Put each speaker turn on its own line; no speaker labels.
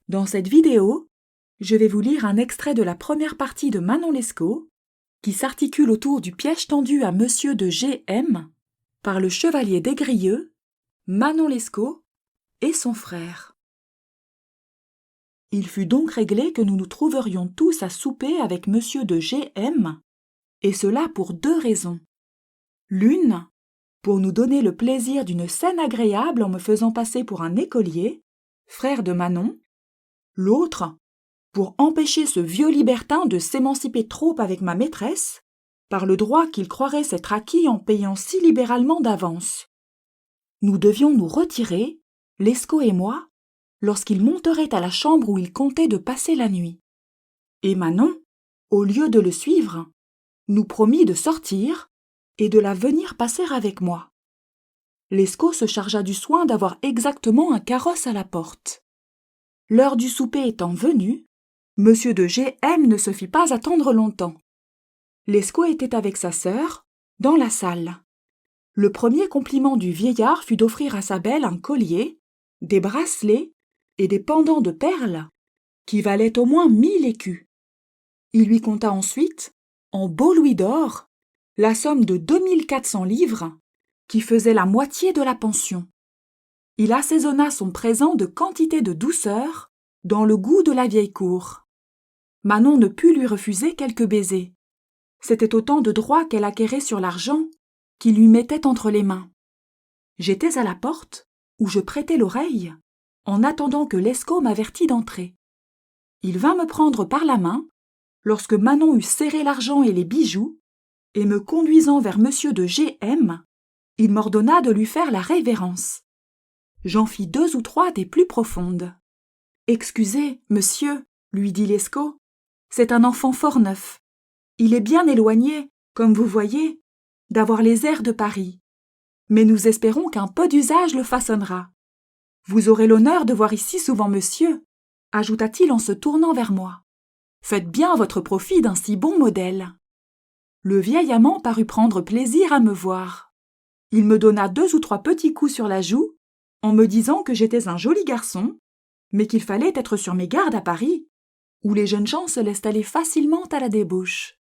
Dans cette vidéo, je vais vous lire un extrait de la première partie de Manon Lescaut, qui s'articule autour du piège tendu à Monsieur de G.M. par le chevalier d'Aigrieux, Manon Lescaut et son frère. Il fut donc réglé que nous nous trouverions tous à souper avec Monsieur de G.M., et cela pour 2 raisons. L'une, pour nous donner le plaisir d'une scène agréable en me faisant passer pour un écolier, frère de Manon. L'autre, pour empêcher ce vieux libertin de s'émanciper trop avec ma maîtresse, par le droit qu'il croirait s'être acquis en payant si libéralement d'avance. Nous devions nous retirer, Lescaut et moi, lorsqu'il monterait à la chambre où il comptait de passer la nuit. Et Manon, au lieu de le suivre, nous promit de sortir et de la venir passer avec moi. Lescaut se chargea du soin d'avoir exactement un carrosse à la porte. L'heure du souper étant venue, Monsieur de G.M. ne se fit pas attendre longtemps. Lescaut était avec sa sœur, dans la salle. Le premier compliment du vieillard fut d'offrir à sa belle un collier, des bracelets et des pendants de perles qui valaient au moins 1000 écus. Il lui compta ensuite, en beaux louis d'or, la somme de 2400 livres, qui faisait la moitié de la pension. Il assaisonna son présent de quantité de douceur, dans le goût de la vieille cour. Manon ne put lui refuser quelques baisers. C'était autant de droits qu'elle acquérait sur l'argent qu'il lui mettait entre les mains. J'étais à la porte, où je prêtais l'oreille, en attendant que Lescaut m'avertît d'entrer. Il vint me prendre par la main, lorsque Manon eut serré l'argent et les bijoux, et me conduisant vers Monsieur de G.M., il m'ordonna de lui faire la révérence. J'en fis 2 ou 3 des plus profondes. « Excusez, monsieur, lui dit Lescaut, c'est un enfant fort neuf. Il est bien éloigné, comme vous voyez, d'avoir les airs de Paris. Mais nous espérons qu'un peu d'usage le façonnera. Vous aurez l'honneur de voir ici souvent monsieur, ajouta-t-il en se tournant vers moi. Faites bien votre profit d'un si bon modèle. Le vieil amant parut prendre plaisir à me voir. Il me donna 2 ou 3 petits coups sur la joue, en me disant que j'étais un joli garçon, mais qu'il fallait être sur mes gardes à Paris, où les jeunes gens se laissent aller facilement à la débauche.